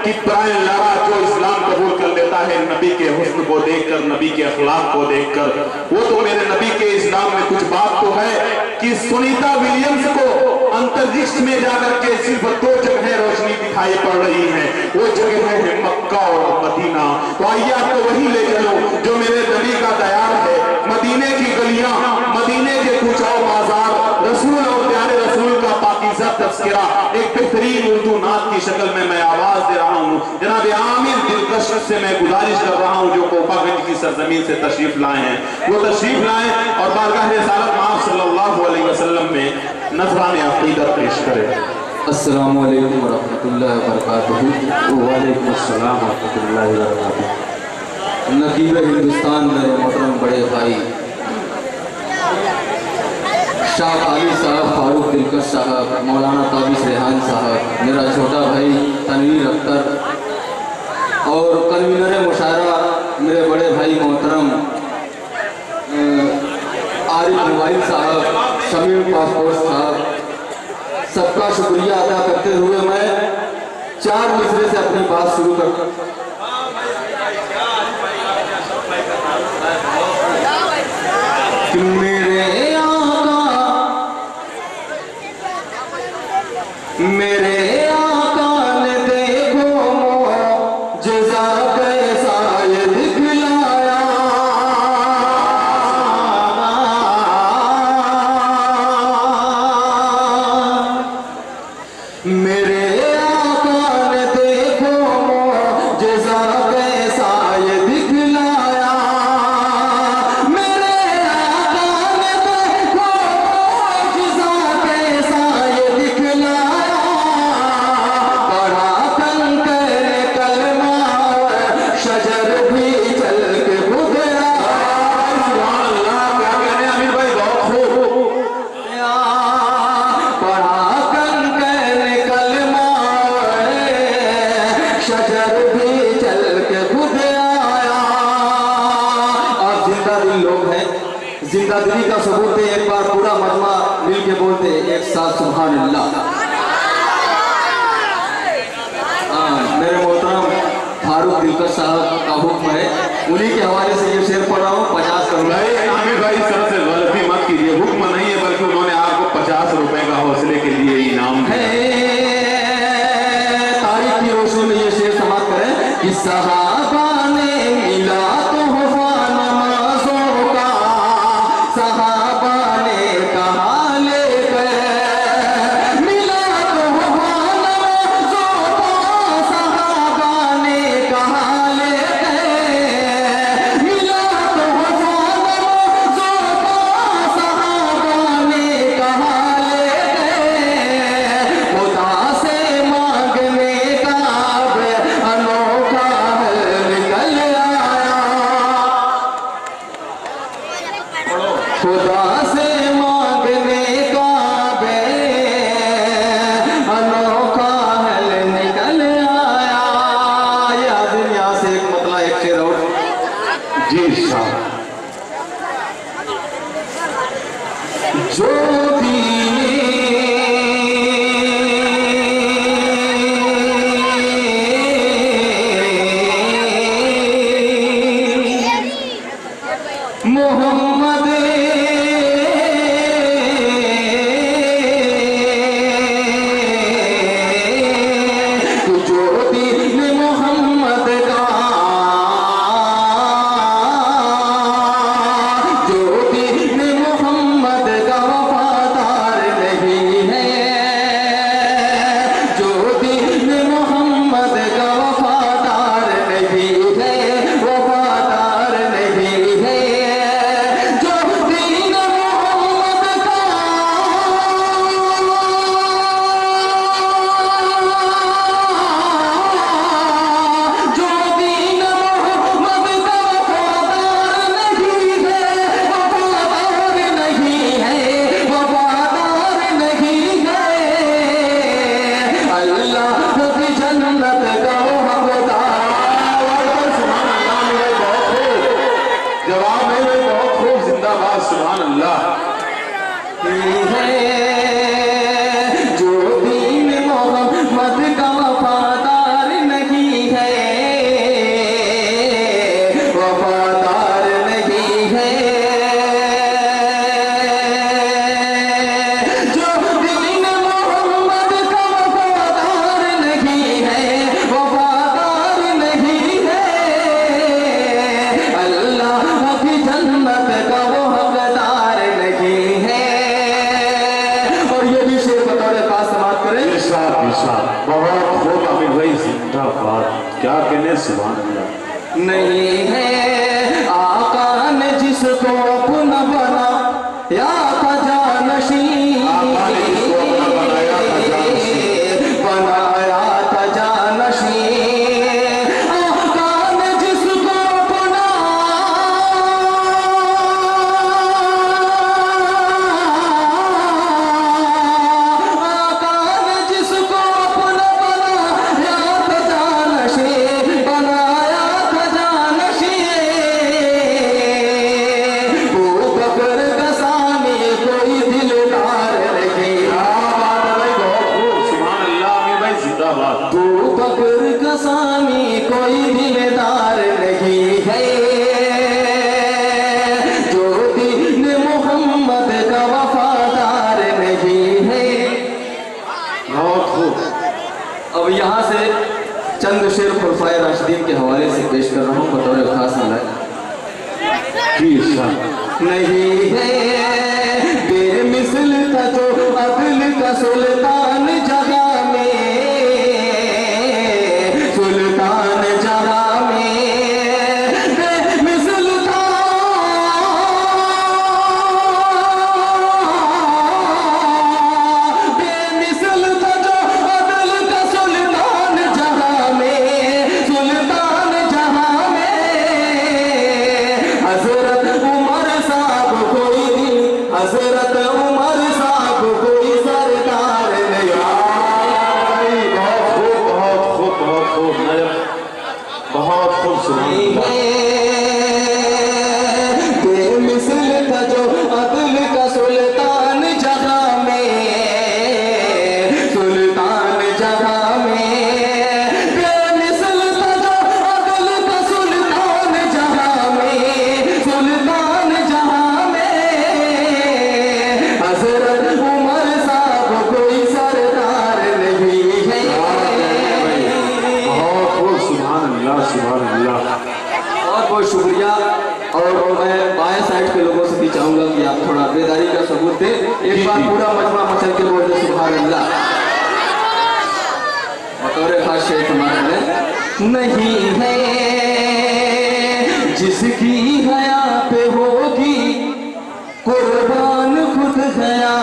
कि प्राण लारा जो इस्लाम कबूल कर लेता है नबी के हुस्न को देखकर, नबी के अखलाक को देखकर, वो तो मेरे नबी के इस्लाम में कुछ बात तो है कि सुनीता विलियम्स को अंतरिक्ष में जाकर के सिर्फ 2 जगह रोशनी दिखाई पड़ रही है, वो जगह है मक्का और मदीना। तो आइए आपको वही ले चलो जो मेरे नबी का दयार है, मदीने की गलियां, मदीने के कुचाओ बाजार, रसूल और प्यारे रसूल का पाकीज़ा तज़किरा एक बेहतरीन उर्दू नात की शक्ल में मैं आवाज दे रहा हूँ। जनाब आमिर दिलकश से मैं गुजारिश कर रहा हूँ जो कोपागंज की सरजमीन से तशरीफ लाए हैं, वो तशरीफ लाएं और बारगाह रिसालत माफ़ सल्लल्लाहु अलैहि वसल्लम में नज़राने अक़ीदत पेश करें। अस्सलामु अलैकुम वरहमतुल्लाहि वबरकातुहू। वालेकुम अस्सलाम वरहमतुल्लाहि वबरकातुहू। नकीब हिंदुस्तान मेरे मोहतरम बड़े भाई शाह खालिद साहब, फारूक दिलकश साहब, मौलाना ताबिश रेहान साहब, मेरा छोटा भाई तनवीर अख्तर और कन्वीनर मुशायरा मेरे बड़े भाई मोहतरम आरिफ मोबाइल साहब, शमीम पासपोर्ट साहब, सबका शुक्रिया अदा करते हुए मैं 4 मिसरे से अपनी बात शुरू करता हूँ। मेरे आका ने देखो मोअज़िज़ा कैसा ये दिखलाया, मेरे आका ने देखो मोअज़िज़ा कैसा ये दिखलाया, मेरे आका ने देखो मोअज़िज़ा कैसा ये दिखलाया। जिंदा दिली का सबूत है, एक बार पूरा मजमा मिल के बोलते एक साथ सुभान अल्लाह। मेरे मोहतरम फारूक दिलकश साहब का हुक्म है, उन्हीं के हवाले से ये शेर पढ़ रहा हूँ। 50 करोड़ आमिर भाई सर से गलती मत कीजिए, हुक्म नहीं है बल्कि उन्होंने आपको 50 रुपए का हौसले के लिए इनाम है। तारीख की रोशनी में ये शेर समाप्त करें कि सहाबा ने मिला तो अनोखा हल निकल क्या कहने, सुभान अल्लाह। नहीं है आका ने जिसको अपना बना या खजानशी, बनाया खजानशी, आका ने जिसको अपना, आका ने जिसको अपना बनाया खजानशी, बनाया खजानशी। वो बकर गसानी कोई दिलदार नहीं, सुभान अल्लाह। आमिर भाई जिंदाबाद। वो बकर गसानी कोई दिलदार नहीं है, जो दीन मोहम्मद का वफादार नहीं है। बहुत खूब। अब यहाँ से चंद शेर खुलफाए राशिदीन के हवाले से पेश कर रहा हूँ बतौर खास नज़र। जी शाह। नहीं है बेमिसल था जो अदल का सुल्तान जगह में, सुल्तान जगह में बेमिसल था, बेमिसल था जो अदल का सुल्तान जगह में, सुल्तान जगह में। हजरत उमर साहब कोई दिन, हजरत उमर साहब कोई सरदार नहीं। बहुत खूब, बहुत खूब, बहुत खूब, बहुत खूब। सुभान अल्लाह। बेमिसल था जो अदल का सुल्तान जगह में, सुल्तान जगह में। बेमिसल था जो अदल का सुल्तान जगह में, सुल्तान जगह में। हजरत उमर साहब कोई सरदार नहीं है। बहुत खूब। सुभान अल्लाह, सुभान अल्लाह। बहुत बहुत शुक्रिया। और मैं बाएं साइड के लोगों से भी चाहूंगा कि आप थोड़ा बेदारी का सबूत दें। एक बार पूरा मजमा मचल के बोल दे सुभान अल्लाह। बतौर खास शेर हमारे नहीं है जिसकी हया पे होगी कुर्बान खुद हया,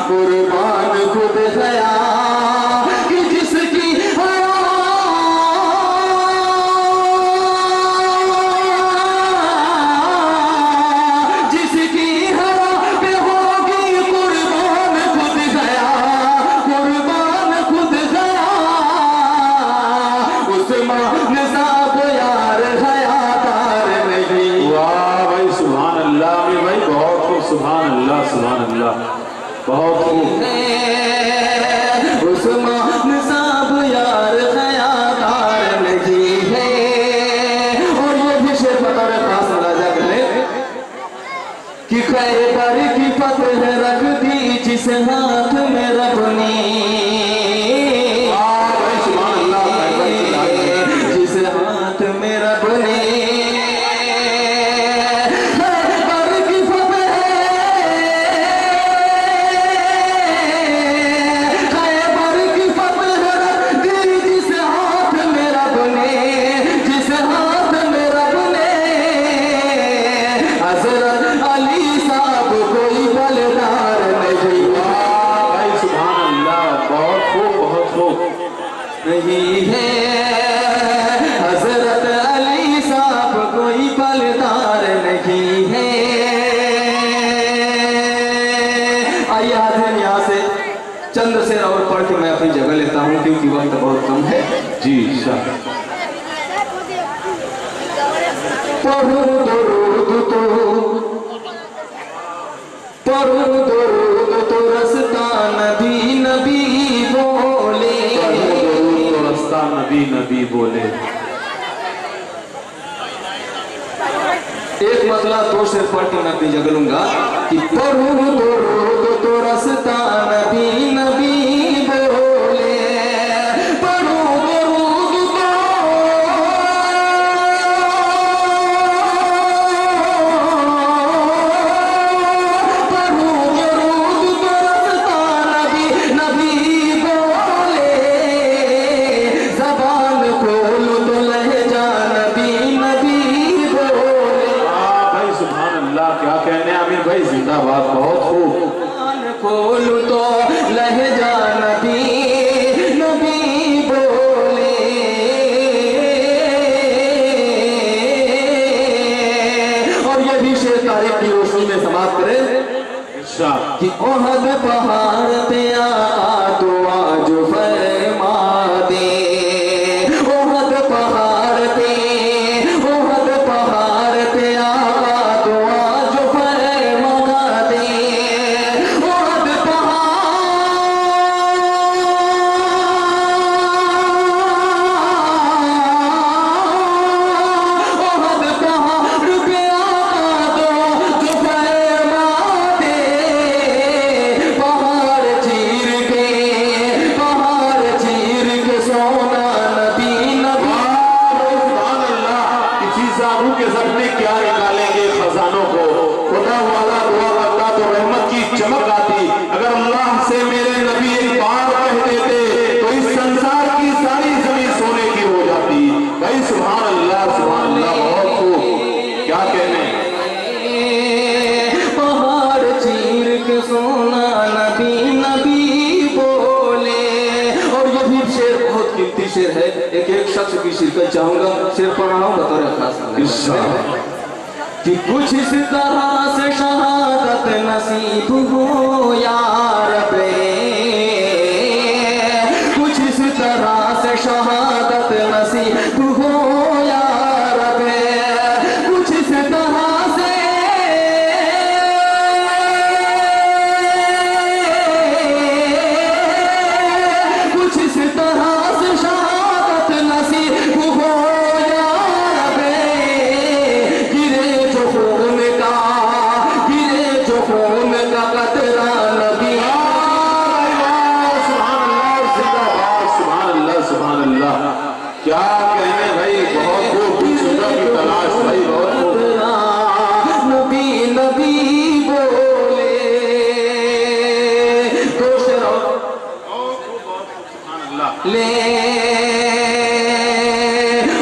कुर्बान खुद हया, कि जिसकी हया, जिसकी हया पे होगी कुर्बान खुद गया, कुर्बान खुद गया। उस्मान साहब यार हयादार नहीं। वाह भाई, सुभान अल्लाह। आमिर भाई बहुत खूब। सुभान अल्लाह, सुभान अल्लाह। बहुत खूब। उस्मान साहब यार हयादार नहीं है। और ये भी शेर बतौर खास राजा करे कि खैबर की फतह रख दी जिस हाथ में रब ने, जिस हाथ में रब ने खैबर की फतह, खैबर की फतह रख दी जिस हाथ में रब ने, जिस हाथ में रब ने। हजरत अली साहब कोई बलदार नहीं। भाई सुभान अल्लाह। बहुत खूब, बहुत खूब। नहीं है हजरत अली साहब कोई बलदार नहीं है। आइए हाजिर यहाँ से चंद शेर और पढ़ के मैं अपनी जगह लेता हूँ क्योंकि वक्त बहुत कम है। जी शाह। पढ़ो दरूद तो, पढ़ो दरूद तो रस्ता नबी नबी बोले, तो रास्ता नबी नबी बोले। एक मतला दो शेर पढ़ के मैं अपनी जगह लूंगा कि पढ़ो दरूद तो रस्ता नबी नबी बोले, पढ़ो दरूद तो, पढ़ो दरूद तो रस्ता नबी नबी बोले। कि ओहद पहाड़ पे आका तो आज फरमा दे, ओहद पहाड़ पे आका तो आज फरमा दे, ओहद चमक आती। अगर अल्लाह से मेरे नबी एक बार कह देते तो इस संसार की सारी जमीन सोने की हो जाती। भाई सुभान अल्लाह, बहुत खूब, क्या कहने। पहाड़ चीर के सोना नबी बोले। और ये भी शेर बहुत कीमती शेर है, एक शख्स की शिरकत चाहूंगा, शेर पढ़ाऊं बतौर खास कि कुछ इस तरह से शहादत नसीब हो या रब्बे, कुछ इस तरह से शहादत नसीब हो या रब्बे, कुछ इस तरह से, कुछ इस तरह से शहादत नसीब हो या रब्बे। गिरे जो खून का कतरा नबी। सुभान अल्लाह, क्या कहने भाई, बहुत खूब, की तलाश भाई, बहुत नबी बोले। ले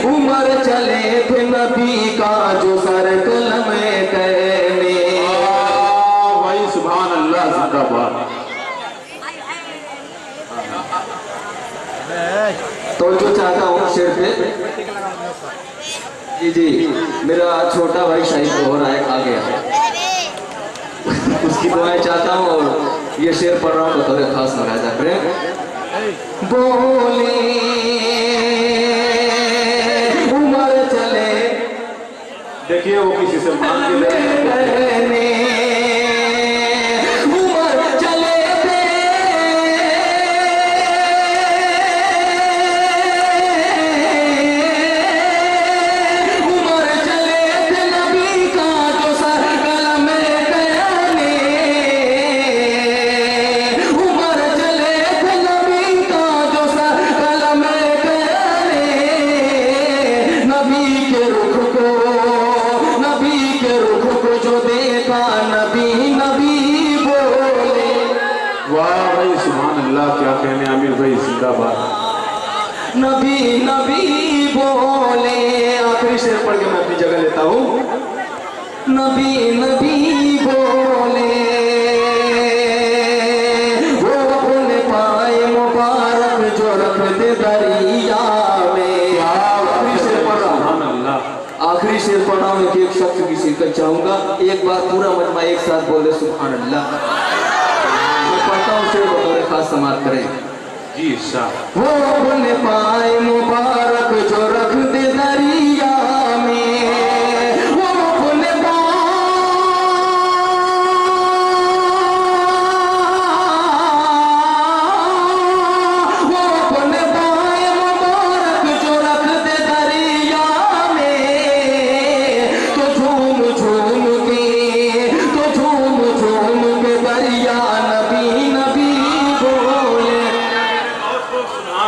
उमर चले थे नबी का जो सर कलम कहने। भाई सुभान अल्लाह, जिंदाबाद। तो जो चाहता हूँ शेर पे, जी मेरा छोटा भाई शाहिद हो रहा है, आ गया, उसकी दुआएं चाहता हूँ और ये शेर पढ़ रहा हूँ बतौर खास मराजा प्रेम। बोले उमर चले, देखिए वो किसी से मांग के ले, क्या कहने आमिर भाई, जिंदाबाद। नबी बोले। आखिरी शेर पढ़ के मैं अपनी जगह लेता हूँ। नबी बोले, वो अपने पाए मुबारक जो रखते दरिया में। आखिरी शेर पढ़ रहा हूँ, आखिरी शेर पढ़ रहा हूँ, एक शख्स की शिरकत चाहूंगा। एक बार पूरा मजमा एक साथ बोले सुभान अल्लाह। पढ़ता हूँ शेर बतौर खास समाप्त करें। जी साहब। वो अपने पाए मुबारक जो रख